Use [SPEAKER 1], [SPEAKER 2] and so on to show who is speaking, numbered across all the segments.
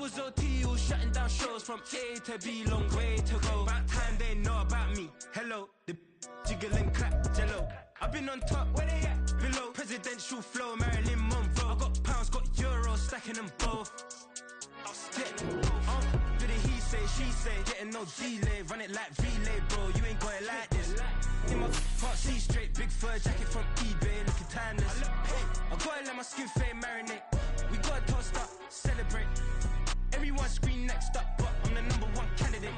[SPEAKER 1] was OT, all shutting down shows from A to B, long way to go. About time they know about me. Hello, the jiggle and clap, jello. I've been on top, where they at? Below. Presidential flow, Marilyn Monroe. I got pounds, got euros, stacking them both. Do the he say, she say, getting no delay, run it like relay, bro. You ain't got it like this. In my can't see straight, big fur jacket from eBay, looking timeless. I gotta let my skin fade marinate. We gotta toast up, celebrate. Everyone scream next up, but I'm the #1 candidate.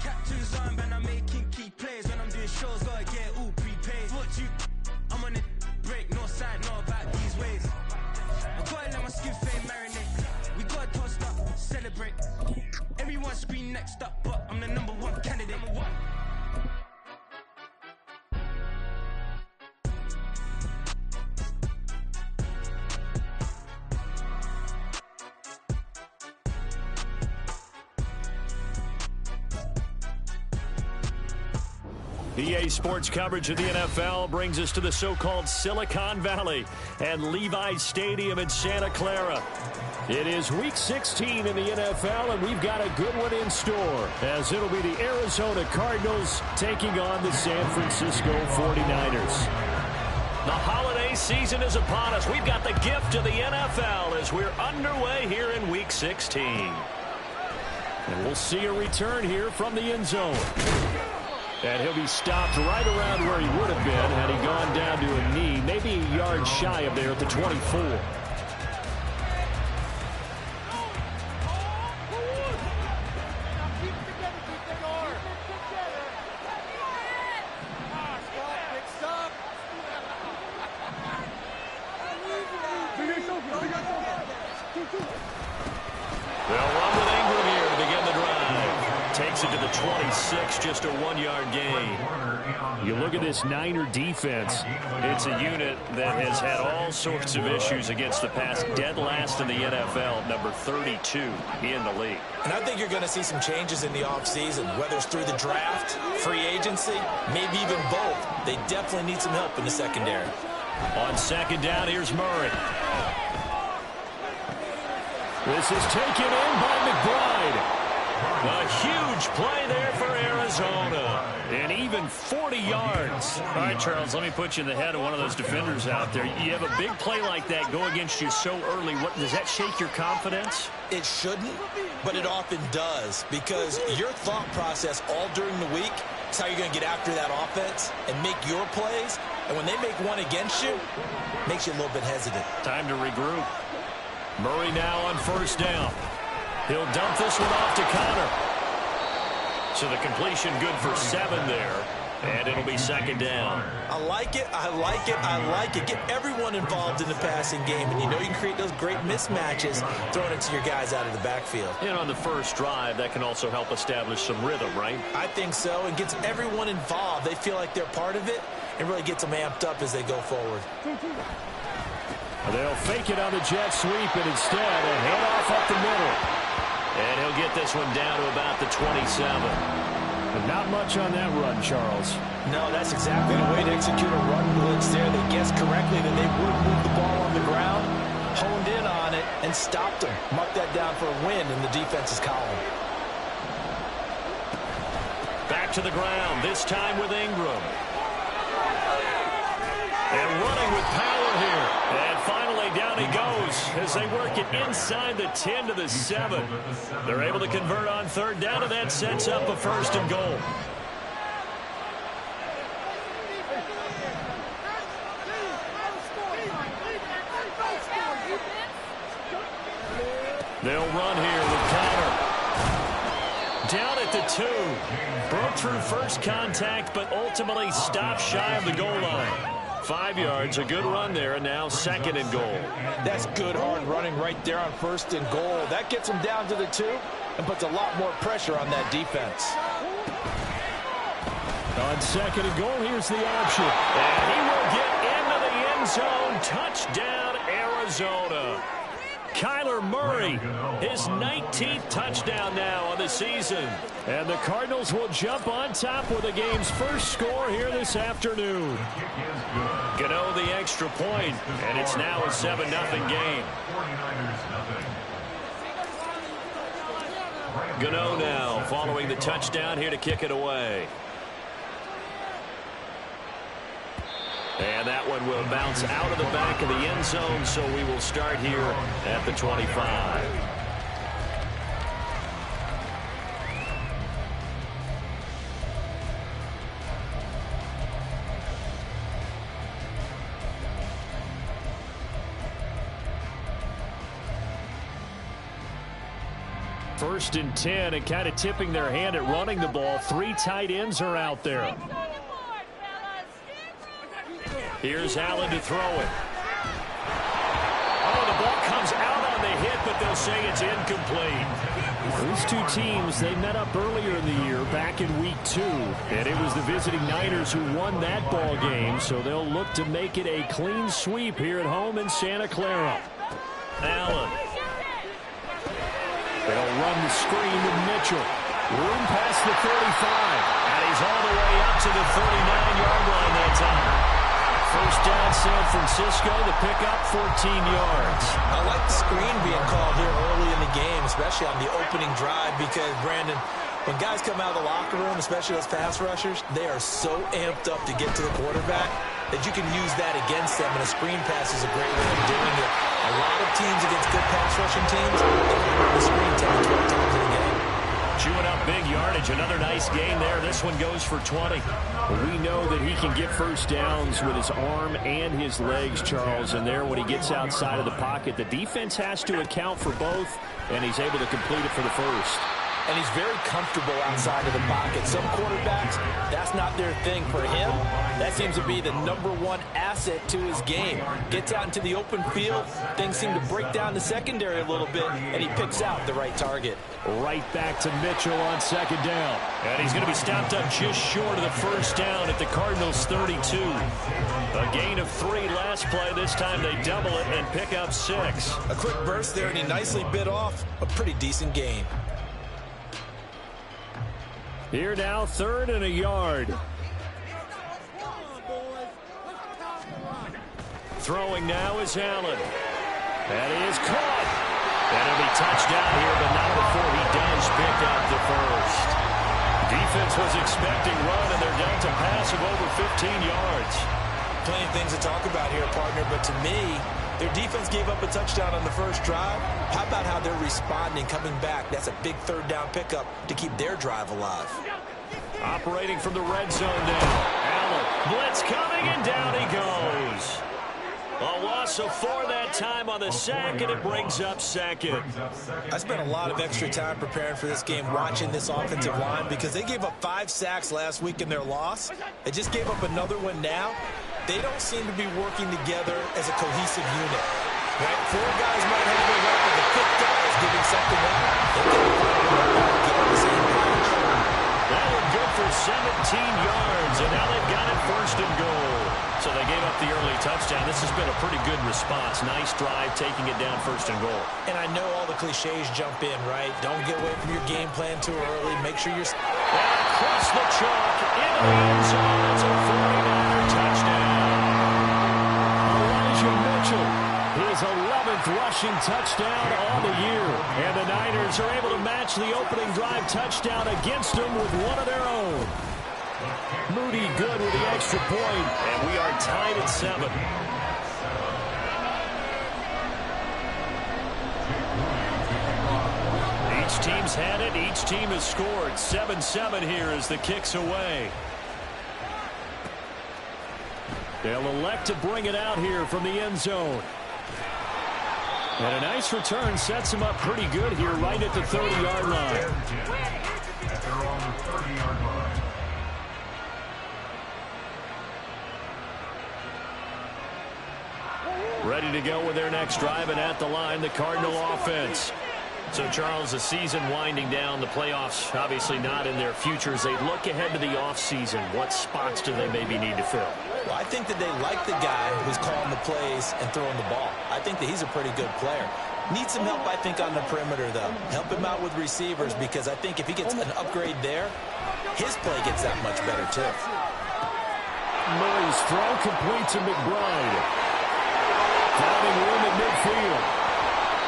[SPEAKER 1] Captain's armband, I'm making key plays. When I'm doing shows, gotta get all prepaid. What you? I'm on it, break, no side, know about these ways. I gotta let my skin fade marinate. We gotta toast up, celebrate. Everyone scream next up, but I'm the #1 candidate.
[SPEAKER 2] EA Sports coverage of the NFL brings us to the so-called Silicon Valley and Levi's Stadium in Santa Clara. It is Week 16 in the NFL, and we've got a good one in store, as it'll be the Arizona Cardinals taking on the San Francisco 49ers. The holiday season is upon us. We've got the gift of the NFL as we're underway here in Week 16. And we'll see a return here from the end zone. And he'll be stopped right around where he would have been had he gone down to a knee, maybe a yard shy of there at the 24. They'll run with Ingram here to begin the drive. Takes it to the 26, just a 1-yard gain. You look at this Niner defense. It's a unit that has had all sorts of issues against the pass. Dead last in the NFL, number 32 in the league.
[SPEAKER 3] And I think you're going to see some changes in the offseason, whether it's through the draft, free agency, maybe even both. They definitely need some help in the secondary.
[SPEAKER 2] On second down, here's Murray. This is taken in by McBride. A huge play there for Arizona. And even 40 yards.
[SPEAKER 4] All right, Charles, let me put you in the head of one of those defenders out there. You have a big play like that go against you so early. What, does that shake your confidence?
[SPEAKER 3] It shouldn't, but it often does, because your thought process all during the week is how you're going to get after that offense and make your plays. And when they make one against you, it makes you a little bit hesitant.
[SPEAKER 4] Time to regroup.
[SPEAKER 2] Murray now on first down. He'll dump this one off to Connor. So the completion good for 7 there. And it'll be second down.
[SPEAKER 3] I like it, I like it, I like it. Get everyone involved in the passing game. And you know you can create those great mismatches throwing it to your guys out of the backfield.
[SPEAKER 2] And on the first drive, that can also help establish some rhythm, right?
[SPEAKER 3] I think so. And gets everyone involved. They feel like they're part of it and really gets them amped up as they go forward.
[SPEAKER 2] They'll fake it on the jet sweep, and instead a handoff up the middle. And he'll get this one down to about the 27. But not much on that run, Charles.
[SPEAKER 3] No, that's exactly the way to execute a run blitz there. They guessed correctly that they would move the ball on the ground, honed in on it, and stopped them. Mark that down for a win in the defense's column.
[SPEAKER 2] Back to the ground, this time with Ingram. And running with power here. And finally down he goes as they work it inside the 10 to the 7. They're able to convert on third down, and that sets up a first and goal. They'll run here with Connor. Down at the 2. Broke through first contact, but ultimately stopped shy of the goal line. 5 yards, a good run there, and now second and goal.
[SPEAKER 3] That's good hard running right there on first and goal. That gets them down to the 2 and puts a lot more pressure on that defense.
[SPEAKER 2] On second and goal, here's the option. And he will get into the end zone. Touchdown, Arizona. Kyler Murray, his 19th touchdown now on the season. And the Cardinals will jump on top with the game's first score here this afternoon. Gano the extra point, and it's now a 7-0 game. Gano now following the touchdown here to kick it away. And that one will bounce out of the back of the end zone, so we will start here at the 25. First and 10, and kind of tipping their hand at running the ball. 3 tight ends are out there. Here's Allen to throw it. Oh, the ball comes out on the hit, but they'll say it's incomplete. These two teams, they met up earlier in the year, back in week 2. And it was the visiting Niners who won that ball game, so they'll look to make it a clean sweep here at home in Santa Clara. Allen. They'll run the screen with Mitchell. Room past the 35. And he's all the way up to the 39-yard line that time. First down, San Francisco. The pickup, 14 yards.
[SPEAKER 3] I like the screen being called here early in the game, especially on the opening drive, because, Brandon, when guys come out of the locker room, especially those pass rushers, they are so amped up to get to the quarterback that you can use that against them, and a screen pass is a great way of doing it. A lot of teams against good pass rushing teams, they can run the screen 10 to 12 times in a game.
[SPEAKER 2] Chewing up big yardage. Another nice gain there. This one goes for 20. We know that he can get first downs with his arm and his legs, Charles, and there when he gets outside of the pocket, the defense has to account for both, and he's able to complete it for the first.
[SPEAKER 3] And he's very comfortable outside of the pocket. Some quarterbacks, that's not their thing. For him, that seems to be the #1 asset to his game. Gets out into the open field, things seem to break down the secondary a little bit, and he picks out the right target.
[SPEAKER 2] Right back to Mitchell on second down. And he's going to be stopped up just short of the first down at the Cardinals' 32. A gain of 3 last play. This time they double it and pick up 6.
[SPEAKER 3] A quick burst there, and he nicely bit off a pretty decent gain.
[SPEAKER 2] Here now, 3rd and a yard. Throwing now is Allen. That is caught. That'll be touchdown here, but not before he does pick up the first. Defense was expecting run, and they're down to pass of over 15 yards.
[SPEAKER 3] Plenty of things to talk about here, partner, but to me, their defense gave up a touchdown on the first drive. How about how they're responding, coming back? That's a big 3rd down pickup to keep their drive alive.
[SPEAKER 2] Operating from the red zone now. Allen, blitz coming, and down he goes. A loss of 4 that time on the sack, and it brings up 2nd.
[SPEAKER 3] I spent a lot of extra time preparing for this game, watching this offensive line, because they gave up 5 sacks last week in their loss. They just gave up another one now. They don't seem to be working together as a cohesive unit. Right? 4 guys might have their way, but the 5th guy is giving something up. They can't get on the same page.
[SPEAKER 2] That one good for 17 yards, and now they've got it 1st and goal. So they gave up the early touchdown. This has been a pretty good response. Nice drive, taking it down 1st and goal.
[SPEAKER 3] And I know all the cliches jump in, right? Don't get away from your game plan too early. Make sure you're...
[SPEAKER 2] Across the chalk, in the end zone. It's a 49er touchdown. Mitchell, his 11th rushing touchdown on the year. And the Niners are able to match the opening drive touchdown against them with one of their own. Moody good with the extra point, and we are tied at 7. Each team's had it. Each team has scored. 7-7 here as the kick's away. They'll elect to bring it out here from the end zone. And a nice return sets him up pretty good here right at the 30-yard line. Ready to go with their next drive, and at the line, the Cardinal offense. So, Charles, the season winding down, the playoffs obviously not in their future. As they look ahead to the offseason, what spots do they maybe need to fill?
[SPEAKER 3] Well, I think that they like the guy who's calling the plays and throwing the ball. I think that he's a pretty good player. Needs some help, I think, on the perimeter, though. Help him out with receivers, because I think if he gets an upgrade there, his play gets that much better, too.
[SPEAKER 2] Murray's throw complete to McBride. Finding room at midfield.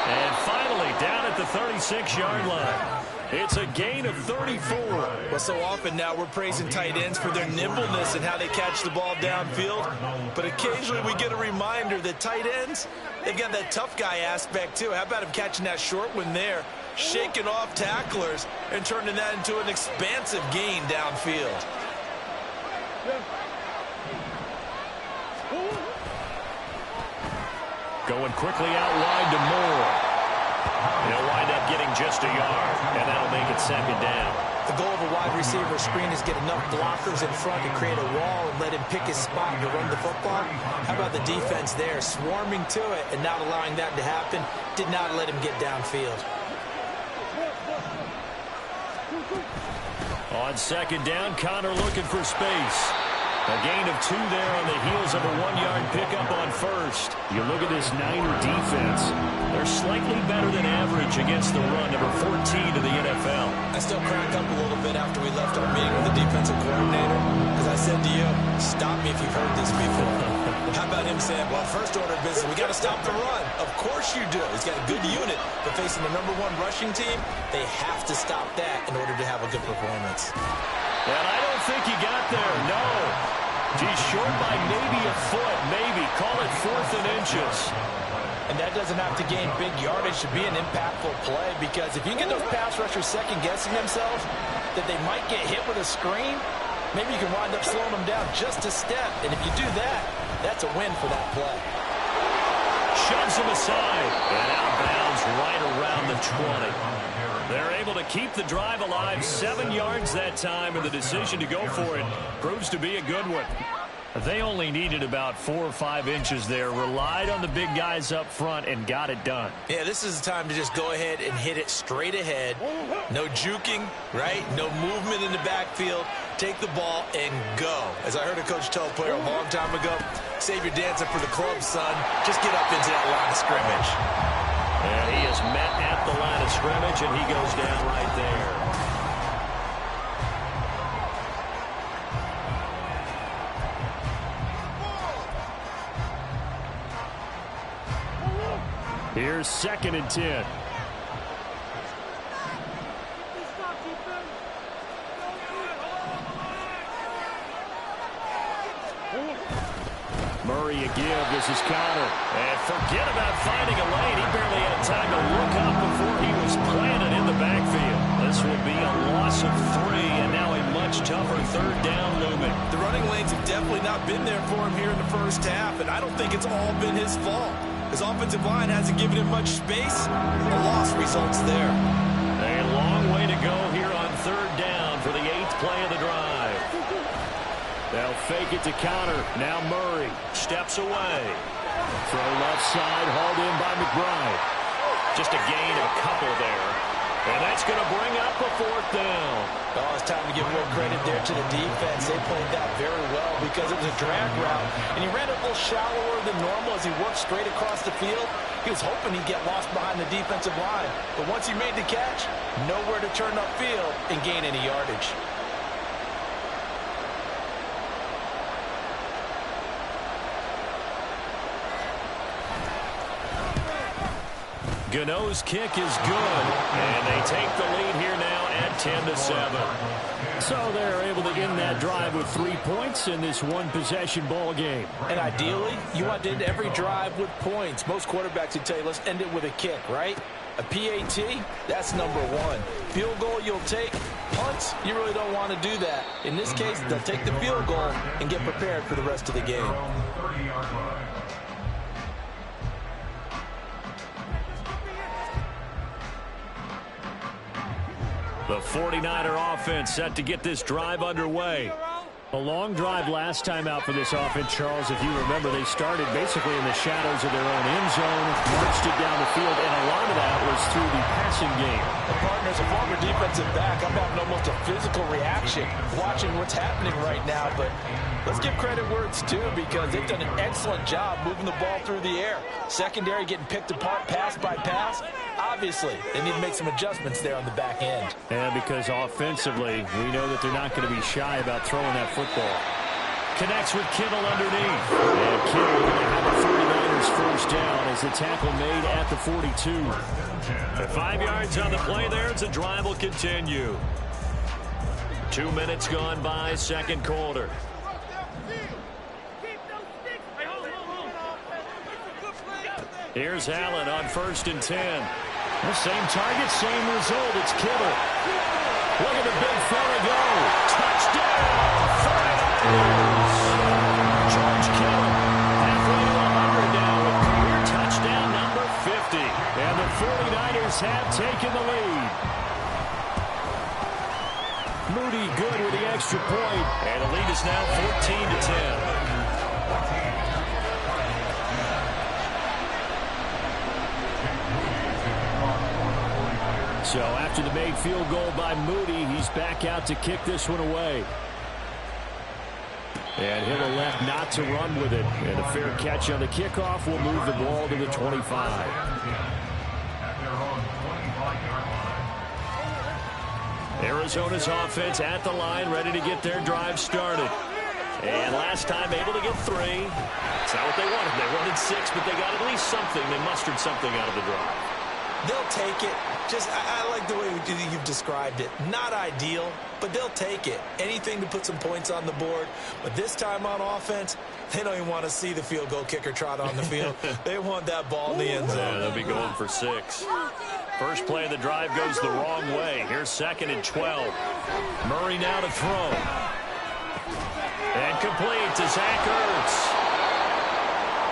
[SPEAKER 2] And finally, down at the 36-yard line. It's a gain of 34.
[SPEAKER 3] Well, so often now we're praising tight ends for their nimbleness and how they catch the ball downfield. But occasionally we get a reminder that tight ends, they've got that tough guy aspect too. How about him catching that short one there, shaking off tacklers, and turning that into an expansive gain downfield.
[SPEAKER 2] Going quickly out wide to Moore. He'll wind up getting just a yard, and that'll make it second down.
[SPEAKER 3] The goal of a wide receiver screen is get enough blockers in front to create a wall and let him pick his spot to run the football. How about the defense there, swarming to it and not allowing that to happen? Did not let him get downfield.
[SPEAKER 2] On second down, Connor looking for space. A gain of 2 there on the heels of a 1-yard pickup on first. You look at this Niner defense. They're slightly better than average against the run, number 14 to the NFL.
[SPEAKER 3] I still crack up a little bit after we left our meeting with the defensive coordinator, because I said to you, stop me if you've heard this before. How about him saying, well, first order of business, we got to stop the run. Of course you do. He's got a good unit, but facing the number 1 rushing team, they have to stop that in order to have a good performance.
[SPEAKER 2] And I don't think he got there, no. He's short by maybe a foot, maybe. Call it 4th and inches.
[SPEAKER 3] And that doesn't have to gain big yardage to be an impactful play, because if you get those pass rushers second-guessing themselves that they might get hit with a screen, maybe you can wind up slowing them down just a step. And if you do that, that's a win for that play.
[SPEAKER 2] Shoves him aside and outbounds right around the 20. They're able to keep the drive alive, 7 yards that time, and the decision to go for it proves to be a good one. They only needed about 4 or 5 inches there, relied on the big guys up front, and got it done.
[SPEAKER 3] Yeah, this is the time to just go ahead and hit it straight ahead. No juking, right? No movement in the backfield. Take the ball and go. As I heard a coach tell a player a long time ago, save your dancing for the club, son. Just get up into that line of scrimmage.
[SPEAKER 2] And he is met at the line of scrimmage, and he goes down right there. Here's 2nd and 10. Murray a give. This is Connor. And forget about finding a lane. He barely had time to look up before he was planted in the backfield. This will be a loss of 3, and now a much tougher 3rd down looming.
[SPEAKER 3] The running lanes have definitely not been there for him here in the first half, and I don't think it's all been his fault. His offensive line hasn't given him much space. The loss results there.
[SPEAKER 2] A long way to go here on 3rd down for the 8th play of the drive. They'll fake it to Connor. Now Murray steps away. Throw left side, hauled in by McBride. Just a gain of a couple there. And that's going to bring up a 4th down.
[SPEAKER 3] Oh, it's time to give more credit there to the defense. They played that very well because it was a drag route. And he ran it a little shallower than normal as he worked straight across the field. He was hoping he'd get lost behind the defensive line. But once he made the catch, nowhere to turn upfield and gain any yardage.
[SPEAKER 2] Gano's kick is good, and they take the lead here now at 10-7. So they're able to end that drive with 3 points in this one-possession ball game.
[SPEAKER 3] And ideally, you want to end every drive with points. Most quarterbacks would tell you, let's end it with a kick, right? A PAT, that's number 1. Field goal you'll take. Punts, you really don't want to do that. In this case, they'll take the field goal and get prepared for the rest of the game.
[SPEAKER 2] The 49er offense set to get this drive underway. A long drive last time out for this offense, Charles. If you remember, they started basically in the shadows of their own end zone, marched it down the field, and a lot of that was through the passing game.
[SPEAKER 3] The partner's a former defensive back. I'm having almost a physical reaction watching what's happening right now, but let's give credit where it's due because they've done an excellent job moving the ball through the air. Secondary getting picked apart pass by pass. Obviously, they need to make some adjustments there on the back end.
[SPEAKER 2] And because offensively, we know that they're not going to be shy about throwing that football. Connects with Kittle underneath. And Kittle going to have a 49er Niners first down as the tackle made at the 42.
[SPEAKER 4] At 5 yards on the play there, it's a drive will continue. 2 minutes gone by, second quarter. Here's Allen on 1st and 10.
[SPEAKER 2] The same target, same result. It's Kittle. Look at the big fella go. Touchdown! 49ers! George Kittle halfway to 100 now with career touchdown number 50. And the 49ers have taken the lead. Moody good with the extra point.
[SPEAKER 4] And the lead is now 14-10.
[SPEAKER 2] So after the made field goal by Moody, he's back out to kick this one away. And he'll elect not to run with it. And a fair catch on the kickoff will move the ball to the 25. Arizona's offense at the line, ready to get their drive started. And last time able to get 3. It's not what they wanted. They wanted 6, but they got at least something. They mustered something out of the drive.
[SPEAKER 3] They'll take it. I like the way you've described it. Not ideal, but they'll take it. Anything to put some points on the board. But this time on offense, they don't even want to see the field goal kicker trot on the field. They want that ball in the end zone.
[SPEAKER 4] Yeah, they'll be going for 6. First play of the drive goes the wrong way. Here's 2nd and 12. Murray now to throw. And complete to Zach Ertz.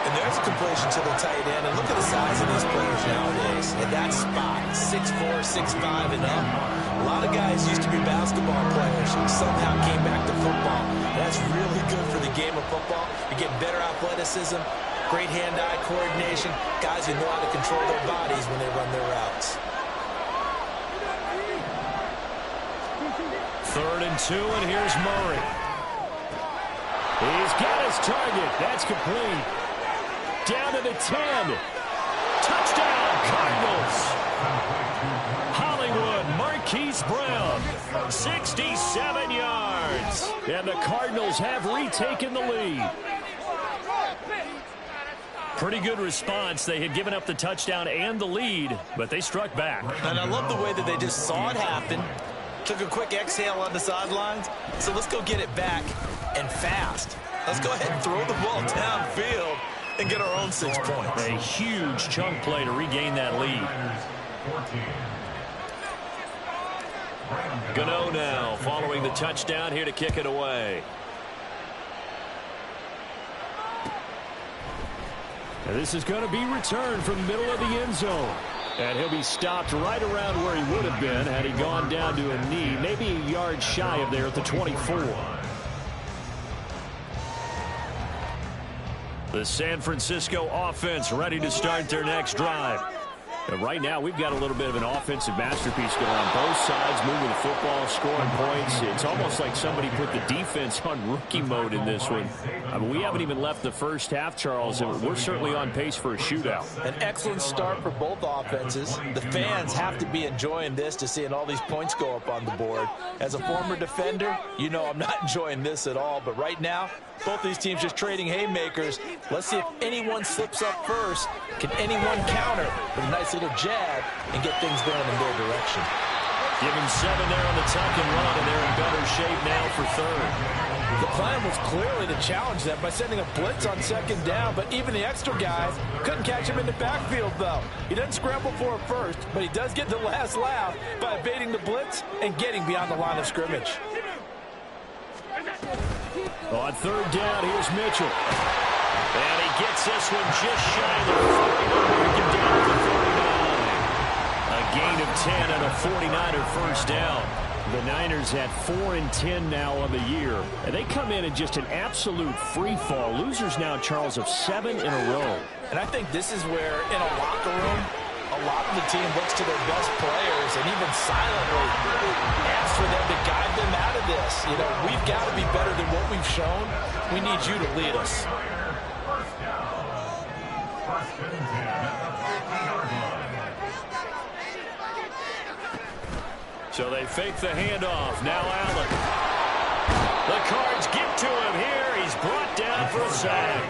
[SPEAKER 3] And there's a completion to the tight end. And look at the size of these players nowadays. At that spot, 6'4", 6'5", and up. A lot of guys used to be basketball players who somehow came back to football. That's really good for the game of football. You get better athleticism, great hand-eye coordination, guys who know how to control their bodies when they run their routes.
[SPEAKER 2] 3rd and 2, and here's Murray. He's got his target. That's complete. Down to the 10. Touchdown, Cardinals. Hollywood, Marquise Brown, 67 yards. And the Cardinals have retaken the lead. Pretty good response. They had given up the touchdown and the lead, but they struck back.
[SPEAKER 3] And I love the way that they just saw it happen, took a quick exhale on the sidelines. So let's go get it back and fast. Let's go ahead and throw the ball downfield and get our own 6 points.
[SPEAKER 2] A huge chunk play to regain that lead.
[SPEAKER 4] Gano now following the touchdown here to kick it away.
[SPEAKER 2] And this is going to be returned from the middle of the end zone. And he'll be stopped right around where he would have been had he gone down to a knee, maybe a yard shy of there at the 24. The San Francisco offense ready to start their next drive. And right now, we've got a little bit of an offensive masterpiece going on. Both sides moving the football, scoring points. It's almost like somebody put the defense on rookie mode in this one. I mean, we haven't even left the first half, Charles, and we're certainly on pace for a shootout.
[SPEAKER 3] An excellent start for both offenses. The fans have to be enjoying this to seeing all these points go up on the board. As a former defender, you know I'm not enjoying this at all. But right now, both these teams just trading haymakers. Let's see if anyone slips up first. Can anyone counter with a nice little jab and get things going in their direction?
[SPEAKER 2] Give him 7 there on the tuck and run, and they're in better shape now for 3rd.
[SPEAKER 3] The plan was clearly to challenge them by sending a blitz on 2nd down, but even the extra guy couldn't catch him in the backfield, though. He doesn't scramble for it first, but he does get the last laugh by evading the blitz and getting beyond the line of scrimmage.
[SPEAKER 2] On 3rd down, here's Mitchell. And he gets this one just shy of the 49. Down to the 49. A gain of 10 and a 49er first down. The Niners at 4-10 now on the year. And they come in just an absolute free fall. Losers now, Charles, of 7 in a row.
[SPEAKER 3] And I think this is where, in a locker room, a lot of the team looks to their best players and even silently asks for them to guide them out of this. You know, we've got to be better than what we've shown. We need you to lead us.
[SPEAKER 2] So they fake the handoff. Now Allen. The Cards get to him here. He's brought down for a sack.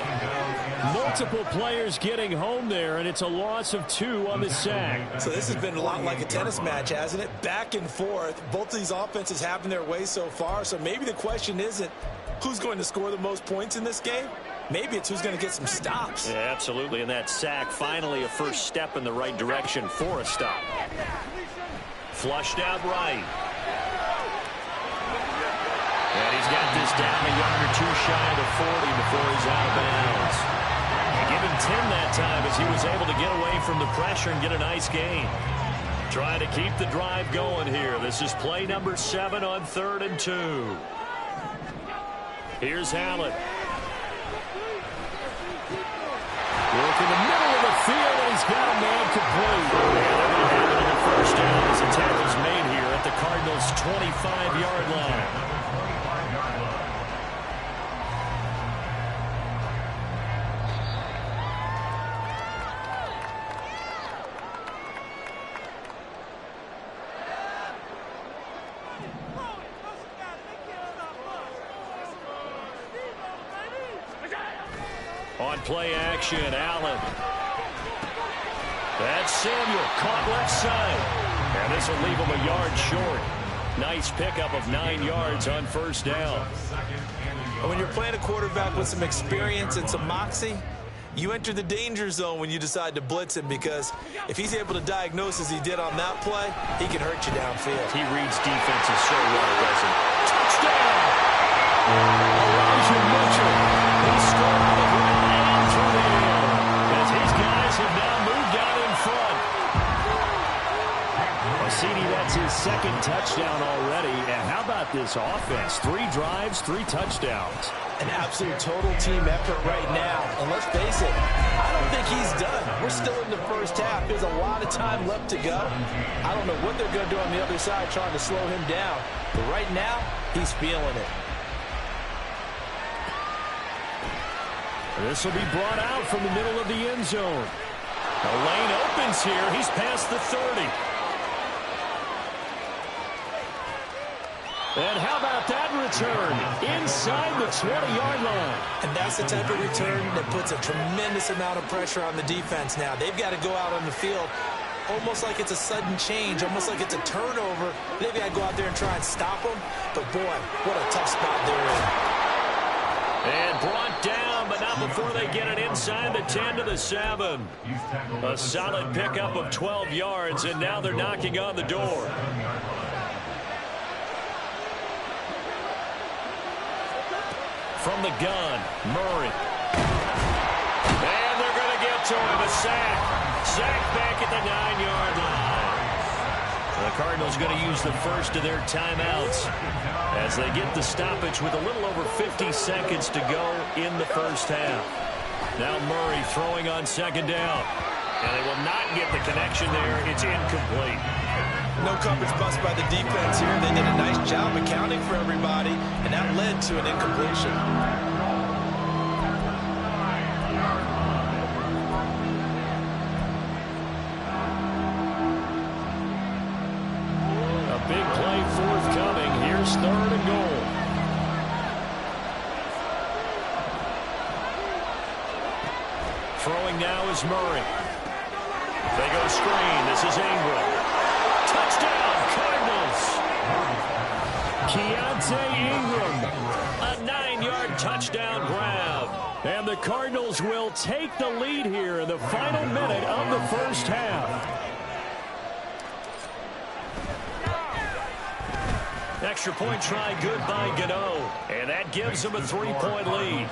[SPEAKER 2] Multiple players getting home there, and it's a loss of 2 on the sack.
[SPEAKER 3] So this has been a lot like a tennis match, hasn't it? Back and forth. Both of these offenses having their way so far, so maybe the question isn't who's going to score the most points in this game. Maybe it's who's going to get some stops.
[SPEAKER 2] Yeah, absolutely, and that sack finally a first step in the right direction for a stop. Flushed out right. And he's got this down a yard or 2 shy of the 40 before he's out of bounds. And give him 10 that time as he was able to get away from the pressure and get a nice gain. Trying to keep the drive going here. This is play number 7 on 3rd and 2. Here's Hallett. Work in the middle of the field, and he's got a man complete. And they're going to have it in the first down as the tackle's made here at the Cardinals' 25-yard line. On play action, Allen. That's Samuel, caught left side. And this will leave him a yard short. Nice pickup of 9 yards on first down.
[SPEAKER 3] And when you're playing a quarterback with some experience and some moxie, you enter the danger zone when you decide to blitz him, because if he's able to diagnose as he did on that play, he can hurt you downfield.
[SPEAKER 2] He reads defenses so well, doesn't he? Touchdown! Elijah Mitchell. He scored out of right and through the air, as his guys have now moved out in front. CD, that's his 2nd touchdown already. And how about this offense? 3 drives, 3 touchdowns.
[SPEAKER 3] An absolute total team effort right now. And let's face it, I don't think he's done. We're still in the first half. There's a lot of time left to go. I don't know what they're going to do on the other side trying to slow him down. But right now, he's feeling it.
[SPEAKER 2] This will be brought out from the middle of the end zone. The lane opens here. He's past the 30. And how about that return? Inside the 20-yard line.
[SPEAKER 3] And that's the type of return that puts a tremendous amount of pressure on the defense now. They've got to go out on the field almost like it's a sudden change, almost like it's a turnover. They've got to go out there and try and stop them. But, boy, what a tough spot they're in.
[SPEAKER 2] And brought down, but not before they get it inside the 10 to the 7. A solid pickup of 12 yards, and now they're knocking on the door. From the gun, Murray. And they're going to get to him, a sack. Sack back at the 9-yard line. The Cardinals going to use the first of their timeouts as they get the stoppage with a little over 50 seconds to go in the first half. Now Murray throwing on 2nd down. And they will not get the connection there. It's incomplete.
[SPEAKER 3] No coverage bust by the defense here. They did a nice job accounting for everybody, and that led to an incompletion.
[SPEAKER 2] A big play forthcoming. Here's 3rd and goal. Throwing now is Murray. They go screen. This is Ingram. Touchdown, Cardinals. Keontae Ingram. A 9-yard touchdown grab. And the Cardinals will take the lead here in the final minute of the first half. Extra point try good by Gano. And that gives them a 3-point lead.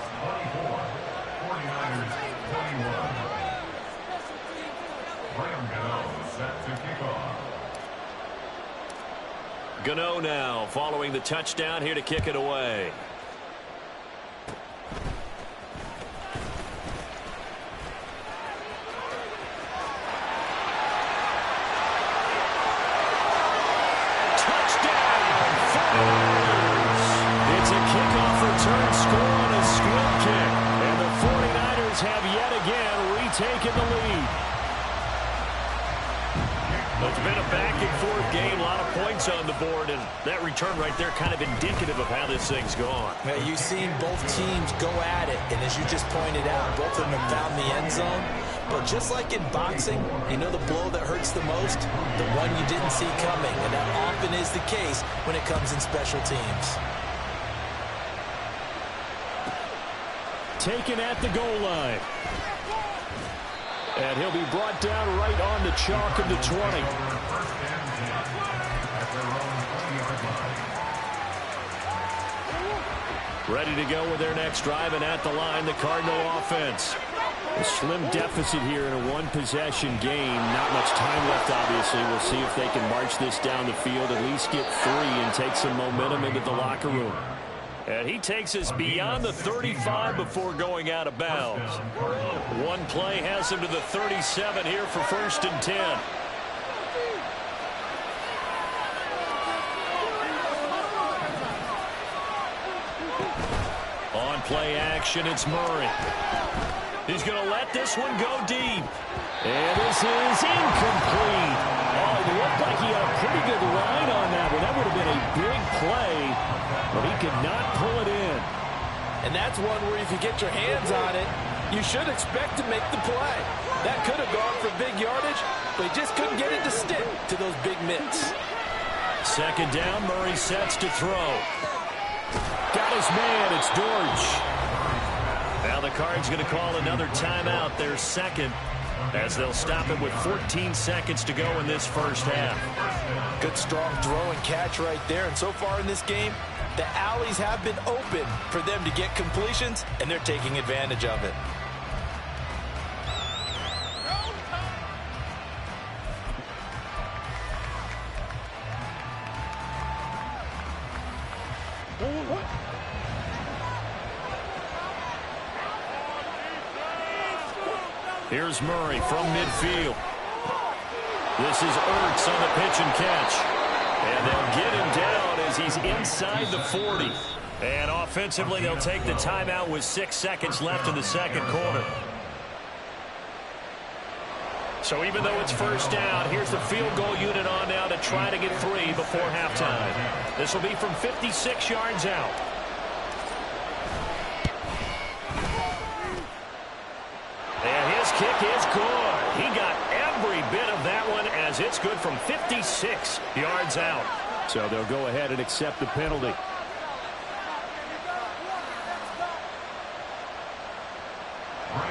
[SPEAKER 2] Gano now following the touchdown here to kick it away. It's a kickoff return score on a squib kick. And the 49ers have yet again retaken the lead. It's been a back-and-forth game, a lot of points on the board, and that return right there kind of indicative of how this thing's gone.
[SPEAKER 3] Yeah, you've seen both teams go at it, and as you just pointed out, both of them have found the end zone. But just like in boxing, you know the blow that hurts the most? The one you didn't see coming, and that often is the case when it comes in special teams.
[SPEAKER 2] Taken at the goal line. And he'll be brought down right on the chalk of the 20. Ready to go with their next drive, and at the line, the Cardinal offense. A slim deficit here in a one-possession game. Not much time left, obviously. We'll see if they can march this down the field, at least get 3, and take some momentum into the locker room. And he takes us beyond the 35 before going out of bounds. One play has him to the 37 here for 1st and 10. On play action, it's Murray. He's going to let this one go deep. And this is incomplete. Oh, it looked like he had a pretty good line on that one. That would have been a big play, but he could not pull it in.
[SPEAKER 3] And that's one where if you get your hands on it, you should expect to make the play. That could have gone for big yardage, but he just couldn't get it to stick to those big mitts.
[SPEAKER 2] 2nd down, Murray sets to throw. Got his man, it's Dortch. Now the Cards going to call another timeout, their 2nd, as they'll stop it with 14 seconds to go in this first half.
[SPEAKER 3] Good strong throw and catch right there. And so far in this game, the alleys have been open for them to get completions, and they're taking advantage of it.
[SPEAKER 2] Here's Murray from midfield. This is Ertz on the pitch and catch. And they'll get him down as he's inside the 40. And offensively, they'll take the timeout with 6 seconds left in the 2nd quarter. So even though it's 1st down, here's the field goal unit on now to try to get 3 before halftime. This will be from 56 yards out. And his kick is good. He got every bit of that one as it's good from 56 yards out. So they'll go ahead and accept the penalty.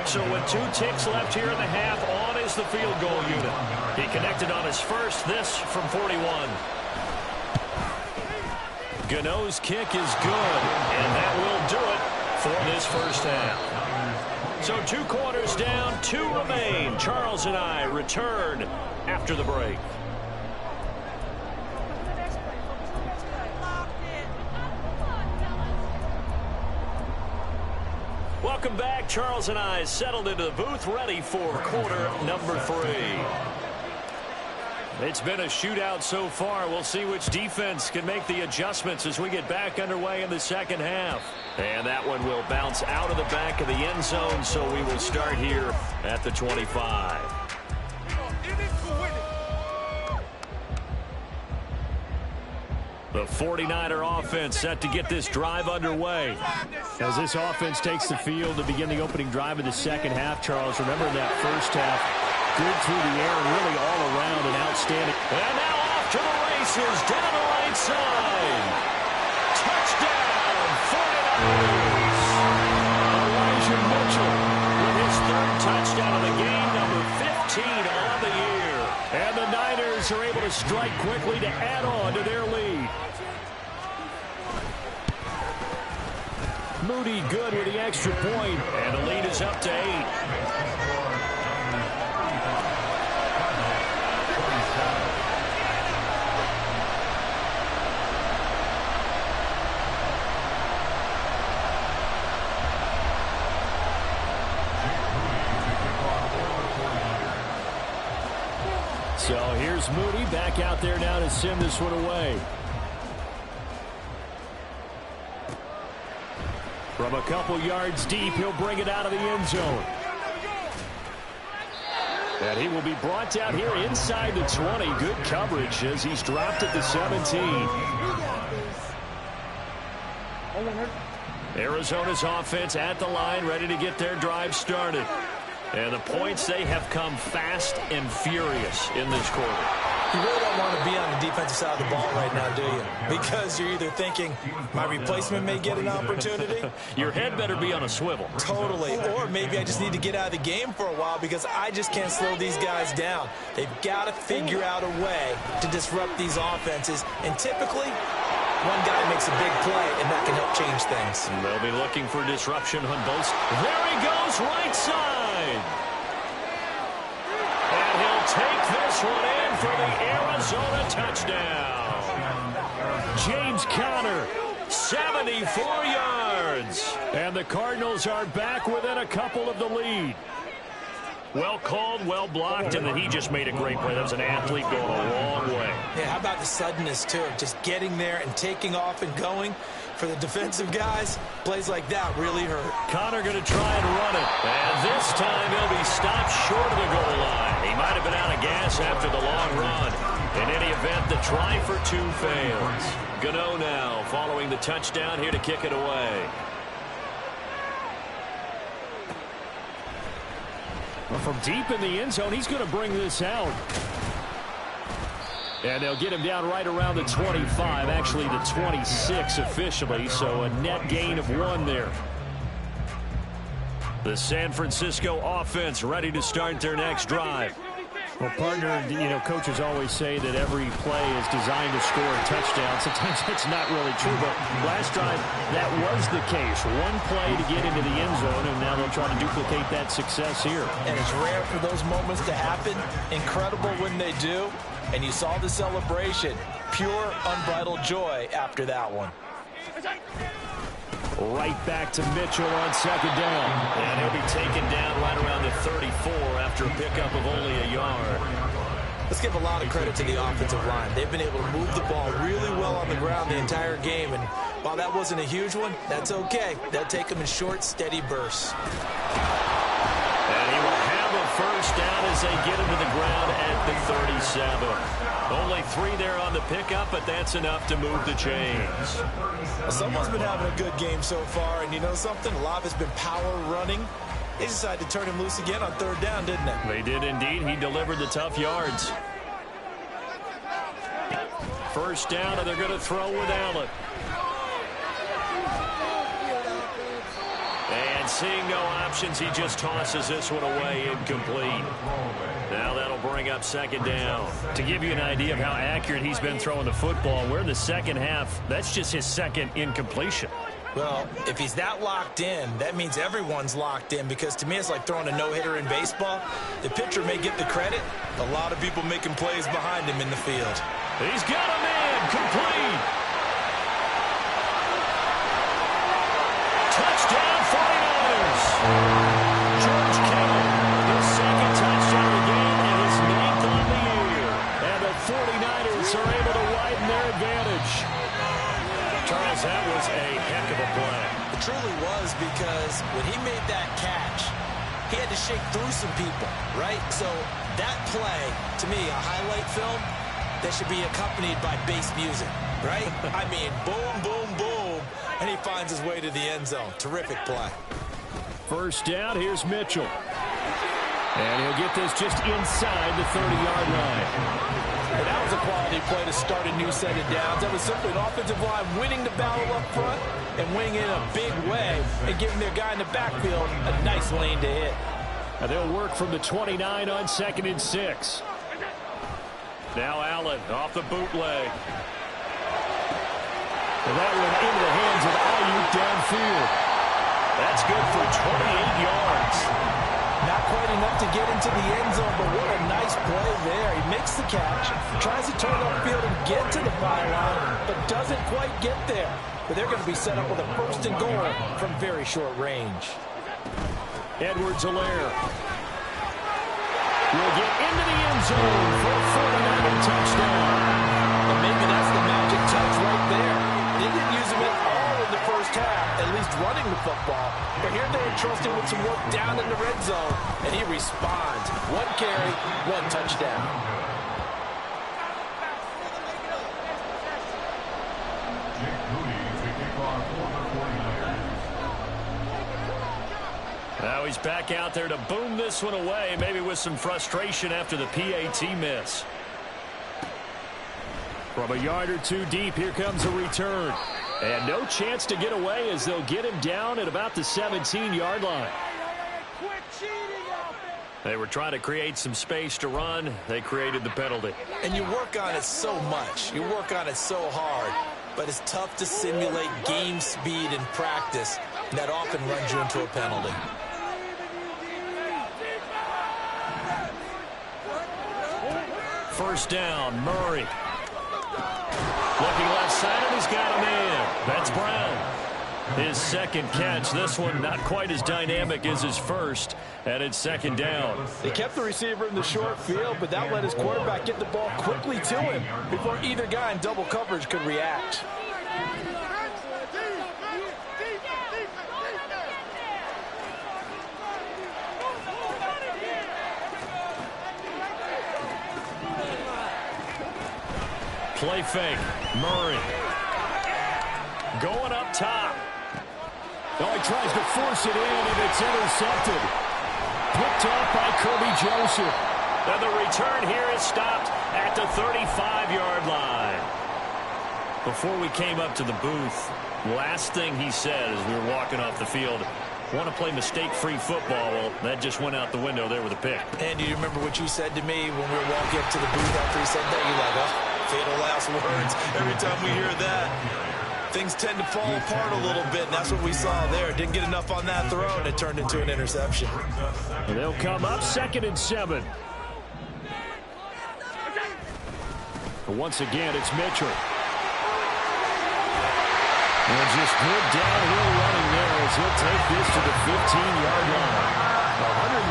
[SPEAKER 2] So with 2 ticks left here in the half, on is the field goal unit. He connected on his first, this from 41. Gano's kick is good, and that will do it for this first half. So 2 quarters down, 2 remain. Charles and I return after the break. Welcome back. Charles and I settled into the booth, ready for quarter number 3. It's been a shootout so far. We'll see which defense can make the adjustments as we get back underway in the 2nd half. And that one will bounce out of the back of the end zone, so we will start here at the 25. The 49er offense set to get this drive underway. As this offense takes the field to begin the opening drive of the 2nd half, Charles, remember in that first half, good through the air, really all around and outstanding. And now off to the races, down the right side. Touchdown, 49ers. Elijah Mitchell with his 3rd touchdown of the game, number 15 on the year. And the Niners are able to strike quickly to add on to their lead. Moody good with the extra point, and the lead is up to 8. So here's Moody back out there now to send this one away. From a couple yards deep, he'll bring it out of the end zone. And he will be brought down here inside the 20. Good coverage as he's dropped at the 17. Arizona's offense at the line, ready to get their drive started. And the points, they have come fast and furious in this quarter.
[SPEAKER 3] You really don't want to be on the defensive side of the ball right now, do you? Because you're either thinking, my replacement may get an opportunity.
[SPEAKER 2] Your head better be on a swivel.
[SPEAKER 3] Totally. Or maybe I just need to get out of the game for a while because I just can't slow these guys down. They've got to figure out a way to disrupt these offenses. And typically, one guy makes a big play, and that can help change things.
[SPEAKER 2] And they'll be looking for disruption on both. There he goes, right side. And he'll take this one in for the Arizona touchdown. James Conner, 74 yards. And the Cardinals are back within a couple of the lead. Well called, well blocked, and then he just made a great play. That was an athlete going a long way.
[SPEAKER 3] Yeah, how about the suddenness, too? Just getting there and taking off and going. For the defensive guys, plays like that really hurt.
[SPEAKER 2] Conner going to try and run it. And this time he'll be stopped short of the goal line. He might have been out of gas after the long run. In any event, the try for two fails. Gano now following the touchdown here to kick it away. Well, from deep in the end zone, he's going to bring this out. And they'll get him down right around the 25, actually the 26 officially, so a net gain of 1 there. The San Francisco offense ready to start their next drive. Well, partner, you know, coaches always say that every play is designed to score a touchdown. Sometimes that's not really true, but last drive, that was the case. One play to get into the end zone, and now they'll try to duplicate that success here.
[SPEAKER 3] And it's rare for those moments to happen. Incredible when they do. And you saw the celebration. Pure, unbridled joy after that one.
[SPEAKER 2] Right back to Mitchell on second down. And he'll be taken down right around the 34 after a pickup of only a yard.
[SPEAKER 3] Let's give a lot of credit to the offensive line. They've been able to move the ball really well on the ground the entire game. And while that wasn't a huge one, that's okay. They'll take them in short, steady bursts.
[SPEAKER 2] And he will have a first down as they get him to the ground at the 37. Only 3 there on the pickup, but that's enough to move the chains.
[SPEAKER 3] Well, someone's been having a good game so far, and you know something? A lot has been power running. They decided to turn him loose again on third down, didn't they?
[SPEAKER 2] They did indeed. He delivered the tough yards. First down, and they're going to throw with Allen. And seeing no options, he just tosses this one away, incomplete. Now that'll bring up second down. To give you an idea of how accurate he's been throwing the football, we're in the second half. That's just his second incompletion.
[SPEAKER 3] Well, if he's that locked in, that means everyone's locked in, because to me it's like throwing a no-hitter in baseball. The pitcher may get the credit. A lot of people making plays behind him in the field.
[SPEAKER 2] He's got a man, complete. Touchdown 49ers. George Kittle, his second touchdown of the game and his 9th on the year. And the 49ers are able to widen their advantage. Charles, that was a heck of a play.
[SPEAKER 3] It truly was, because when he made that catch, he had to shake through some people, right? So that play, to me, a highlight film that should be accompanied by bass music, right? I mean, boom, boom, boom, and he finds his way to the end zone. Terrific play.
[SPEAKER 2] First down, here's Mitchell. And he'll get this just inside the 30-yard line.
[SPEAKER 3] And that was a quality play to start a new set of downs. That was simply an offensive line winning the battle up front and winning in a big way and giving their guy in the backfield a nice lane to hit.
[SPEAKER 2] And they'll work from the 29 on 2nd and 6. Now Allen off the bootleg. And that went into the hands of Ayuk downfield. That's good for 28 yards.
[SPEAKER 3] Not quite enough to get into the end zone, but what a nice play there. He makes the catch, tries to turn upfield and get to the pylon, but doesn't quite get there. But they're going to be set up with a 1st and goal from very short range.
[SPEAKER 2] Edwards-Helaire will get into the end zone for a 49er touchdown.
[SPEAKER 3] And maybe that's the magic touch right there. They didn't use him at all in the first half, at least running the football. But here they were Charleston with some work down in the red zone, and he responds. 1 carry, 1 touchdown.
[SPEAKER 2] Now he's back out there to boom this one away, maybe with some frustration after the PAT miss. From a yard or two deep, here comes a return. And no chance to get away as they'll get him down at about the 17-yard line. They were trying to create some space to run. They created the penalty.
[SPEAKER 3] And you work on it so much. You work on it so hard. But it's tough to simulate game speed in practice. That often runs you into a penalty.
[SPEAKER 2] First down, Murray. Looking left side, and he's got a man. That's Brown. His second catch. This one not quite as dynamic as his first, and it's second down.
[SPEAKER 3] They kept the receiver in the short field, but that let his quarterback get the ball quickly to him before either guy in double coverage could react.
[SPEAKER 2] Play fake. Murray. Going up top. Oh, he tries to force it in, and it's intercepted. Picked off by Kirby Joseph. And the return here is stopped at the 35-yard line. Before we came up to the booth, last thing he said as we were walking off the field, want to play mistake-free football. Well, that just went out the window there with a pick.
[SPEAKER 3] And do you remember what you said to me when we were walking up to the booth after he said that? You're like, oh. Fatal last words. Every time we hear that, things tend to fall apart a little bit, and that's what we saw there. Didn't get enough on that throw, and it turned into an interception.
[SPEAKER 2] And they'll come up 2nd and 7. But once again, it's Mitchell. And just good downhill running there as he'll take this to the 15-yard line.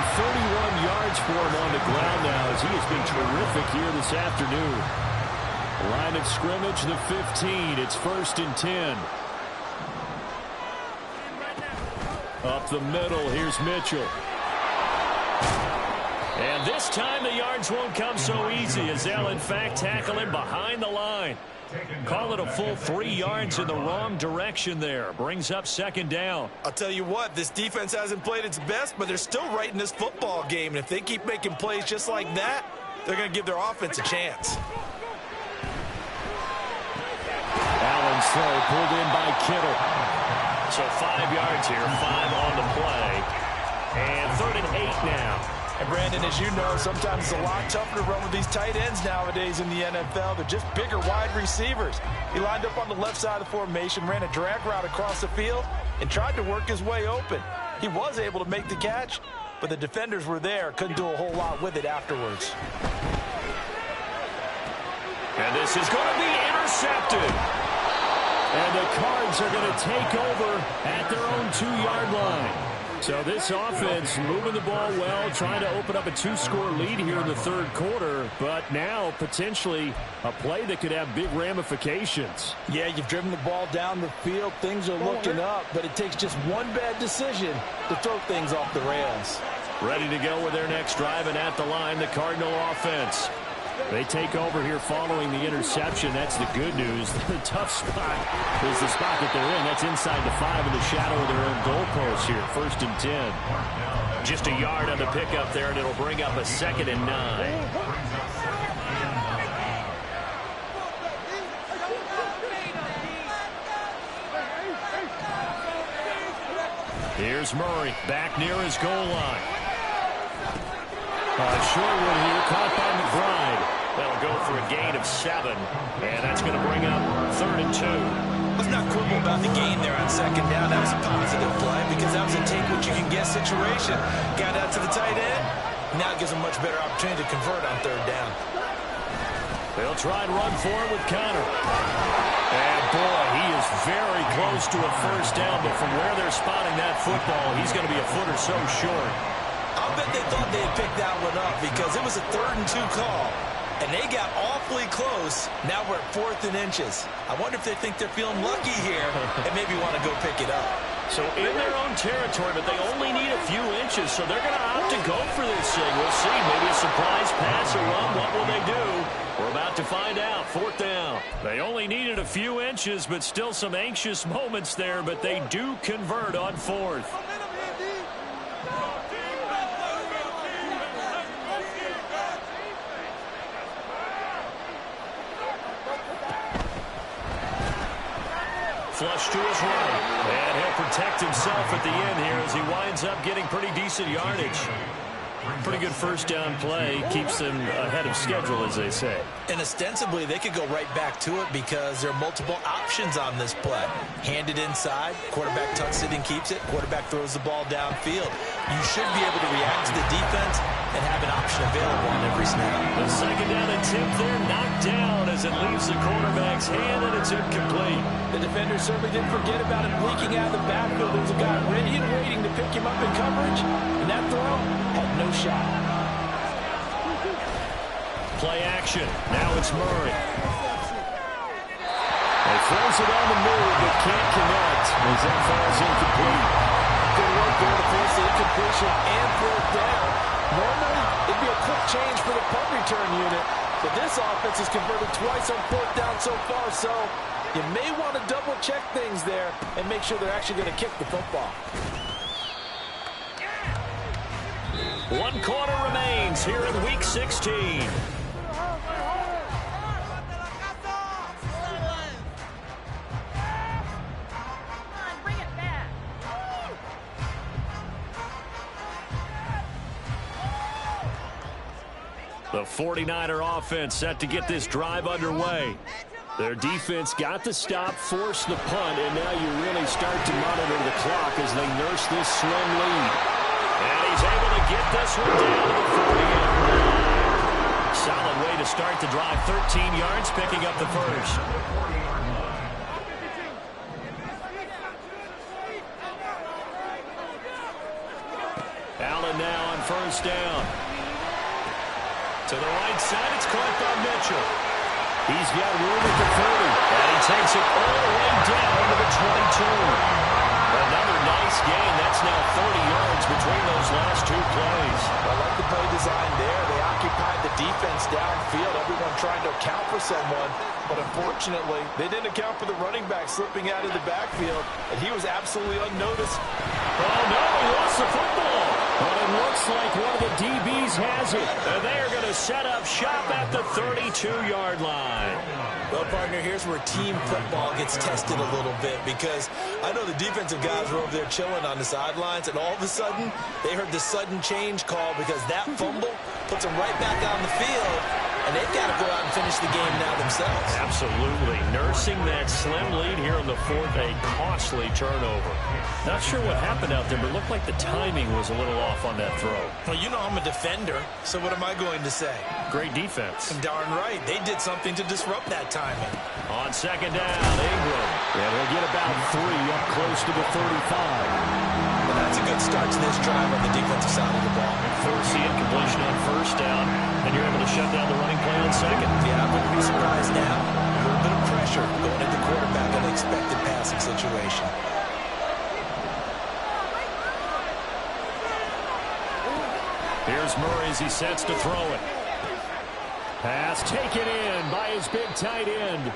[SPEAKER 2] 131 yards for him on the ground now as he has been terrific here this afternoon. Line of scrimmage, the 15. It's 1st and 10. Up the middle, here's Mitchell. And this time the yards won't come so easy as they'll in fact tackle him behind the line. Call it a full 3 yards in the wrong direction there. Brings up 2nd down.
[SPEAKER 3] I'll tell you what, this defense hasn't played its best, but they're still right in this football game. And if they keep making plays just like that, they're going to give their offense a chance.
[SPEAKER 2] Allen's throw pulled in by Kittle. So 5 yards here, 5 on the play. And 3rd and 8 now.
[SPEAKER 3] And Brandon, as you know, sometimes it's a lot tougher to run with these tight ends nowadays in the NFL. They're just bigger wide receivers. He lined up on the left side of the formation, ran a drag route across the field, and tried to work his way open. He was able to make the catch, but the defenders were there, couldn't do a whole lot with it afterwards.
[SPEAKER 2] And this is going to be intercepted. And the Cards are going to take over at their own 2-yard line. So this offense moving the ball well, trying to open up a 2-score lead here in the 3rd quarter, but now potentially a play that could have big ramifications.
[SPEAKER 3] Yeah, you've driven the ball down the field. Things are looking up, but it takes just one bad decision to throw things off the rails.
[SPEAKER 2] Ready to go with their next drive, and at the line, the Cardinal offense. They take over here following the interception. That's the good news. The tough spot is the spot that they're in. That's inside the 5 in the shadow of their own goalpost here. 1st and 10. Just a yard on the pickup there, and it'll bring up a 2nd and 9. Here's Murray back near his goal line. Short one here, caught by McBride. That'll go for a gain of 7, and that's going to bring up 3rd and 2.
[SPEAKER 3] Let's not quibble about the gain there on 2nd down. That was a positive play because that was a take-what-you-can-get situation. Got out to the tight end. Now it gives them much better opportunity to convert on 3rd down.
[SPEAKER 2] They'll try and run for it with Connor. And, boy, he is very close to a 1st down, but from where they're spotting that football, he's going to be a foot or so short.
[SPEAKER 3] I'll bet they thought they had picked that one up because it was a 3rd and 2 call, and they got awfully close. Now we're at 4th and inches. I wonder if they think they're feeling lucky here and maybe want to go pick it up.
[SPEAKER 2] So in their own territory, but they only need a few inches, so they're going to opt to go for this thing. We'll see. Maybe a surprise pass or run. What will they do? We're about to find out. 4th down. They only needed a few inches, but still some anxious moments there, but they do convert on 4th. Flush to his right. And he'll protect himself at the end here as he winds up getting pretty decent yardage. Pretty good first down play. Keeps them ahead of schedule, as they say.
[SPEAKER 3] And ostensibly, they could go right back to it because there are multiple options on this play. Hand it inside. Quarterback tucks it and keeps it. Quarterback throws the ball downfield. You should be able to react to the defense and have an option available on every snap.
[SPEAKER 2] The 2nd down attempt there knocked down as it leaves the quarterback's hand, and it's incomplete.
[SPEAKER 5] The defender certainly didn't forget about him leaking out of the backfield. There was a guy ready and waiting to pick him up in coverage, and that throw had no shot.
[SPEAKER 2] Play action. Now it's Murray. He throws it on the move, but can't connect as that falls incomplete.
[SPEAKER 5] Good work there to force the incompletion and throw it down. Normally, it'd be a quick change for the punt return unit, but this offense has converted twice on 4th down so far, so you may want to double-check things there and make sure they're actually going to kick the football.
[SPEAKER 2] 1 quarter remains here in Week 16. The 49er offense set to get this drive underway. Their defense got the stop, forced the punt, and now you really start to monitor the clock as they nurse this slim lead. And he's able to get this one down to the 40-yard line. Solid way to start the drive. 13 yards, picking up the first. Allen now on 1st down. To the right side, it's caught by Mitchell. He's got room at the 30, and he takes it all the way down to the 22. Another nice gain. That's now 30 yards between those last 2 plays.
[SPEAKER 5] I like the play design there. They occupied the defense downfield. Everyone trying to account for someone. But unfortunately, they didn't account for the running back slipping out of the backfield. And he was absolutely unnoticed.
[SPEAKER 2] Oh, no, he lost the football. But it looks like one of the DBs has it. And they are going to set up shop at the 32-yard line.
[SPEAKER 3] Well, partner, here's where team football gets tested a little bit because I know the defensive guys were over there chilling on the sidelines, and all of a sudden, they heard the sudden change call because that fumble puts them right back on the field, and they've got to go out and finish the game now themselves.
[SPEAKER 2] Absolutely. Nursing that slim lead here in the 4th, a costly turnover. Not sure what happened out there, but it looked like the timing was a little off on that throw.
[SPEAKER 3] Well, you know I'm a defender, so what am I going to say?
[SPEAKER 2] Great defense.
[SPEAKER 3] Darn right. They did something to disrupt that timing.
[SPEAKER 2] On 2nd down, Ingram. And he'll get about 3 up close to the 35.
[SPEAKER 3] Well, that's a good start to this drive on the defensive side of the ball.
[SPEAKER 2] Force the incompletion on 1st down, and you're able to shut down the running play on 2nd.
[SPEAKER 3] Yeah, I wouldn't be surprised now. A little bit of pressure going at the quarterback in an expected passing situation.
[SPEAKER 2] Here's Murray as he sets to throw it. Pass taken in by his big tight end.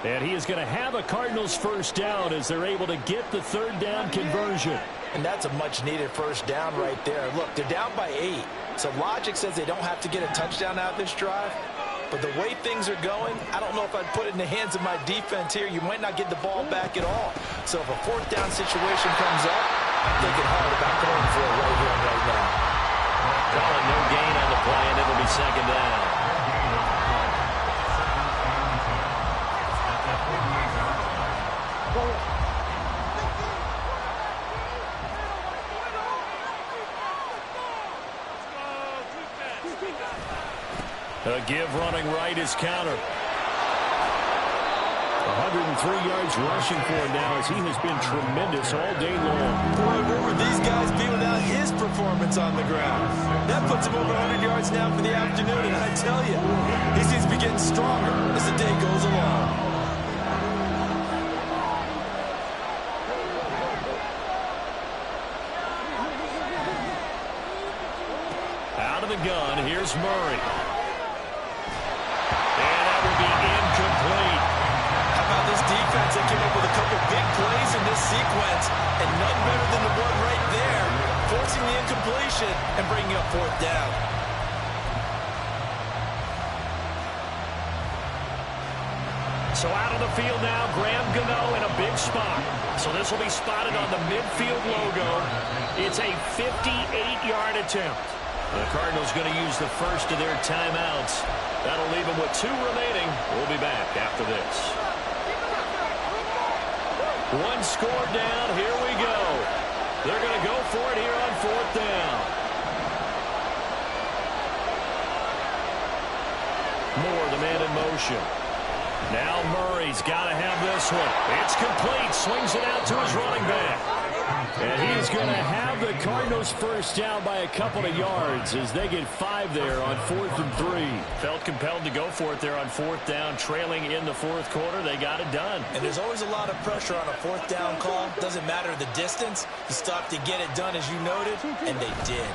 [SPEAKER 2] And he is going to have a Cardinals 1st down as they're able to get the 3rd down conversion.
[SPEAKER 5] And that's a much-needed 1st down right there. Look, they're down by 8. So logic says they don't have to get a touchdown out of this drive. But the way things are going, I don't know if I'd put it in the hands of my defense here. You might not get the ball back at all. So if a 4th down situation comes up, I'm thinking hard about going for it right here and right now.
[SPEAKER 2] Calling no gain on the play, and it'll be 2nd down. A give running right is counter. 103 yards rushing for him now as he has been tremendous all day long.
[SPEAKER 3] Boy, where would these guys be without his performance on the ground? That puts him over 100 yards now for the afternoon, and I tell you, he seems to be getting stronger as the day goes along.
[SPEAKER 2] is Murray. And that will be incomplete.
[SPEAKER 3] How about this defense? They came up with a couple big plays in this sequence, and none better than the one right there, forcing the incompletion and bringing up fourth down.
[SPEAKER 2] So out on the field now, Graham Gano in a big spot. So this will be spotted on the midfield logo. It's a 58-yard attempt. The Cardinals going to use the first of their timeouts. That'll leave them with 2 remaining. We'll be back after this. 1 score down. Here we go. They're going to go for it here on fourth down. Moore, the man in motion. Now Murray's got to have this one. It's complete. Swings it out to his running back. And he's going to have the Cardinals first down by a couple of yards as they get 5 there on 4th and 3.
[SPEAKER 4] Felt compelled to go for it there on fourth down, trailing in the fourth quarter. They got it done.
[SPEAKER 3] And there's always a lot of pressure on a fourth down call. Doesn't matter the distance. You stop to get it done, as you noted, and they did.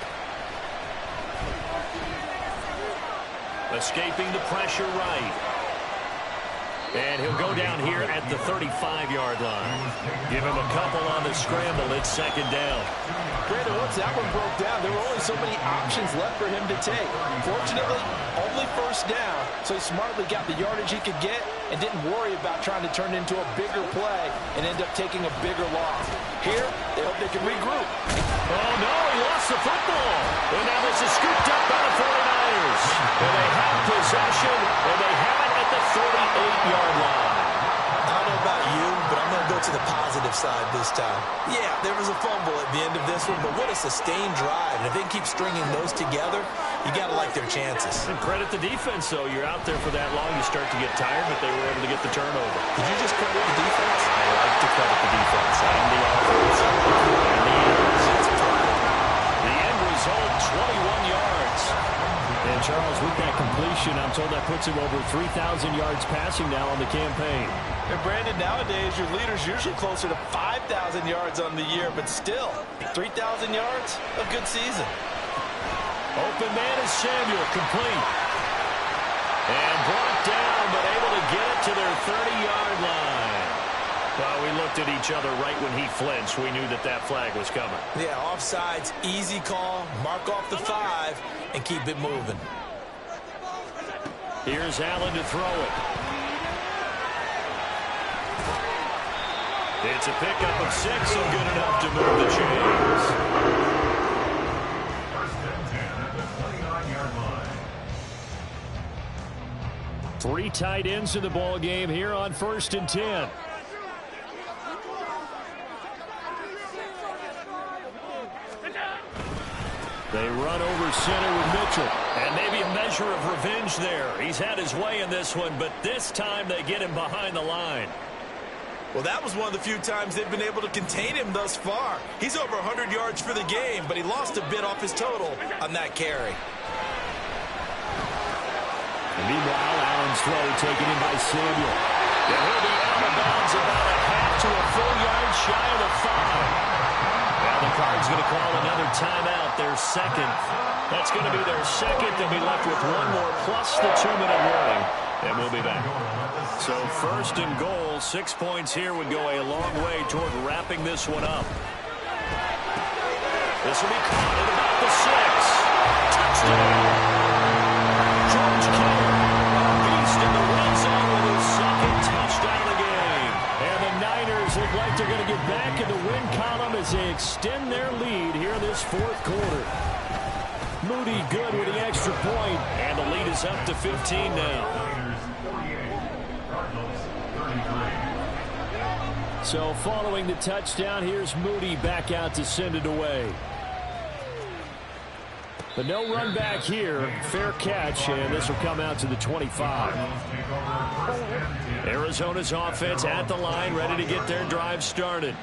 [SPEAKER 2] Escaping the pressure right. And he'll go down here at the 35-yard line. Give him a couple on the scramble. It's second down.
[SPEAKER 5] Brandon, once that one broke down, there were only so many options left for him to take. Fortunately, only first down, so he smartly got the yardage he could get and didn't worry about trying to turn it into a bigger play and end up taking a bigger loss. Here, they hope they can regroup.
[SPEAKER 2] Oh, no, he lost the football. And now this is scooped up by the 49ers. And they have possession, and they have it at the 38-yard line.
[SPEAKER 3] I don't know about you, but I'm going to go to the positive side this time. Yeah, there was a fumble at the end of this one, but what a sustained drive. And if they keep stringing those together, you got to like their chances.
[SPEAKER 2] And credit the defense, though. You're out there for that long, you start to get tired, but they were able to get the turnover.
[SPEAKER 3] Did you just credit the defense?
[SPEAKER 2] I like to credit the defense and the offense. The end result, 21 yards. And Charles, with that completion, I'm told that puts him over 3,000 yards passing now on the campaign.
[SPEAKER 5] And Brandon, nowadays your leader's usually closer to 5,000 yards on the year, but still, 3,000 yards, a good season.
[SPEAKER 2] Open man is Samuel, complete. And brought down, but able to get it to their 30-yard line. Well, we looked at each other right when he flinched. We knew that that flag was coming.
[SPEAKER 3] Yeah, offsides, easy call, mark off the 5, and keep it moving.
[SPEAKER 2] Here's Allen to throw it. It's a pickup of 6 and good enough to move the chains. 3 tight ends in the ball game here on 1st and 10. They run over center with Mitchell. And maybe a measure of revenge there. He's had his way in this one, but this time they get him behind the line.
[SPEAKER 3] Well, that was one of the few times they've been able to contain him thus far. He's over 100 yards for the game, but he lost a bit off his total on that carry.
[SPEAKER 2] And meanwhile, Allen's throw taken in by Samuel. And he'll be out of bounds about a half to a full yard shy of the 5. Now the Cards going to call another timeout, their second. That's going to be their second. They'll be left with 1 more plus the 2-minute warning. And we'll be back. So 1st and goal, 6 points here would go a long way toward wrapping this one up. This will be caught at about the 6. Touchdown! George Kittle, a beast in the red zone with his second touchdown of the game. And the Niners look like they're going to get back in the win column as they extend their lead here in this 4th quarter. Moody good with the extra point, and the lead is up to 15 now. So following the touchdown, here's Moody back out to send it away. But no run back here. Fair catch, and this will come out to the 25. Arizona's offense at the line, ready to get their drive started.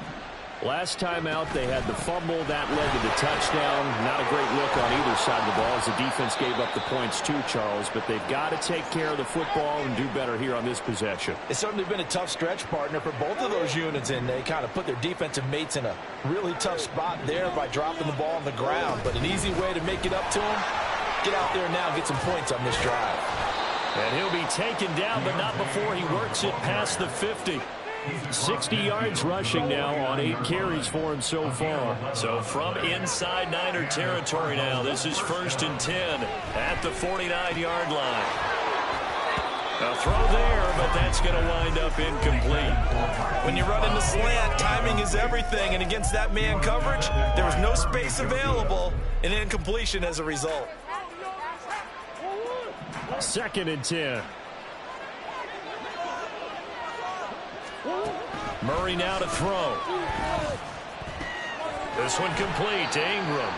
[SPEAKER 2] Last time out, they had the fumble. That led to the touchdown. Not a great look on either side of the ball as the defense gave up the points too, Charles. But they've got to take care of the football and do better here on this possession.
[SPEAKER 5] It's certainly been a tough stretch, partner, for both of those units, and they kind of put their defensive mates in a really tough spot there by dropping the ball on the ground. But an easy way to make it up to them, get out there now and get some points on this drive.
[SPEAKER 2] And he'll be taken down, but not before he works it past the 50. 60 yards rushing now on 8 carries for him so far. So from inside Niner territory now, this is 1st and 10 at the 49-yard line. A throw there, but that's going to wind up incomplete.
[SPEAKER 5] When you run in the slant, timing is everything, and against that man coverage, there was no space available, and incompletion as a result.
[SPEAKER 2] 2nd and 10. Murray now to throw. This one complete to Ingram.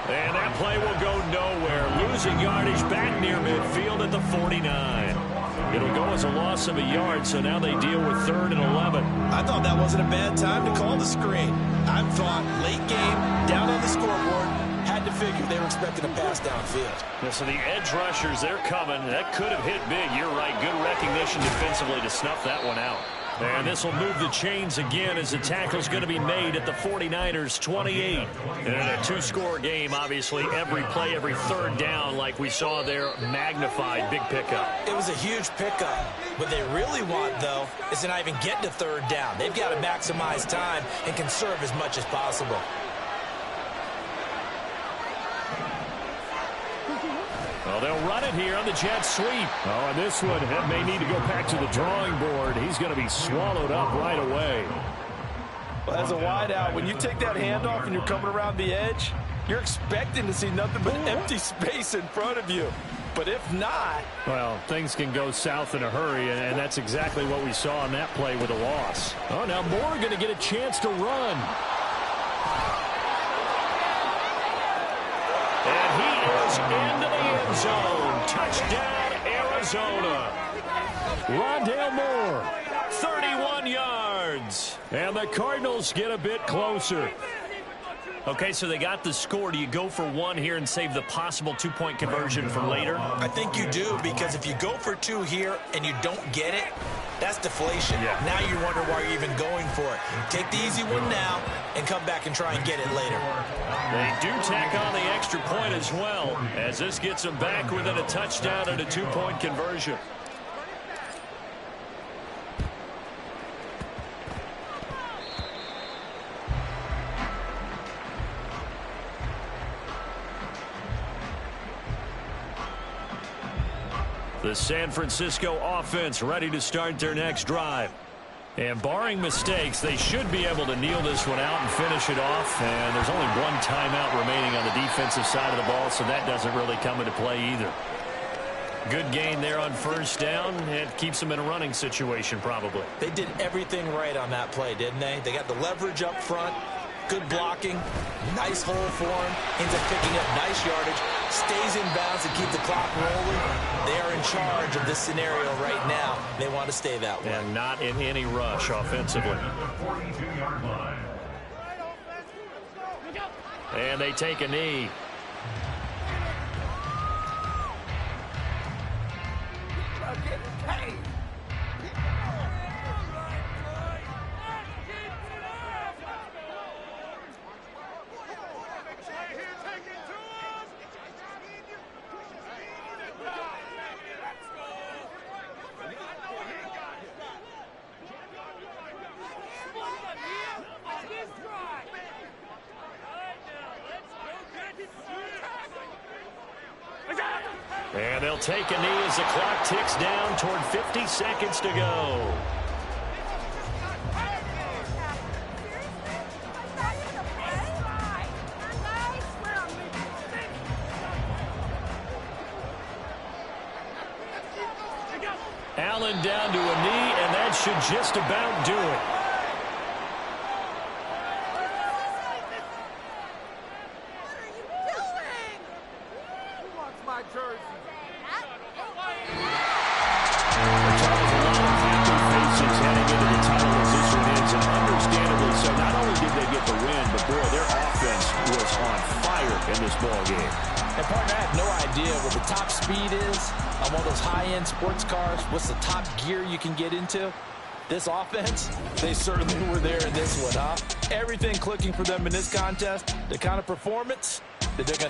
[SPEAKER 2] And that play will go nowhere. Losing yardage back near midfield at the 49. It'll go as a loss of a yard, so now they deal with 3rd and 11.
[SPEAKER 5] I thought that wasn't a bad time to call the screen. I thought late game, down on the scoreboard, had to figure they were expecting a pass downfield.
[SPEAKER 2] Yeah, so the edge rushers, they're coming. That could have hit big. You're right. Good recognition defensively to snuff that one out. And this will move the chains again as the tackle's going to be made at the 49ers 28. And in a 2-score game, obviously, every play, every 3rd down, like we saw there, magnified. Big pickup.
[SPEAKER 5] It was a huge pickup. What they really want, though, is to not even get to 3rd down. They've got to maximize time and conserve as much as possible.
[SPEAKER 2] Well, they'll run it here on the jet sweep. Oh, and this one may need to go back to the drawing board. He's going to be swallowed up right away.
[SPEAKER 5] Well, as a wideout, when you take that handoff and you're coming around the edge, you're expecting to see nothing but empty space in front of you. But if not...
[SPEAKER 2] Well, things can go south in a hurry, and that's exactly what we saw on that play with a loss. Oh, now Moore going to get a chance to run. And he is into the end zone. Touchdown, Arizona. Rondale Moore, 31 yards. And the Cardinals get a bit closer. Okay, so they got the score. Do you go for 1 here and save the possible 2-point conversion for later?
[SPEAKER 5] I think you do, because if you go for 2 here and you don't get it, that's deflation.
[SPEAKER 2] Yeah.
[SPEAKER 5] Now you wonder why you're even going for it. Take the easy one now and come back and try and get it later.
[SPEAKER 2] They do tack on the extra point as well, as this gets them back within a touchdown and a 2-point conversion. The San Francisco offense ready to start their next drive. And barring mistakes, they should be able to kneel this one out and finish it off. And there's only 1 timeout remaining on the defensive side of the ball, so that doesn't really come into play either. Good gain there on 1st down. It keeps them in a running situation probably.
[SPEAKER 5] They did everything right on that play, didn't they? They got the leverage up front. Good blocking, nice hole for him, ends up picking up nice yardage, stays in bounds to keep the clock rolling. They are in charge of this scenario right now. They want to stay that way.
[SPEAKER 2] And not in any rush offensively. And they take a knee. And they'll take a knee as the clock ticks down toward 50 seconds to go. Allen down to a knee, and that should just about do it.
[SPEAKER 5] On one of those high-end sports cars, what's the top gear you can get into? This offense, they certainly were there in this one, huh? Everything clicking for them in this contest, the kind of performance that they're going to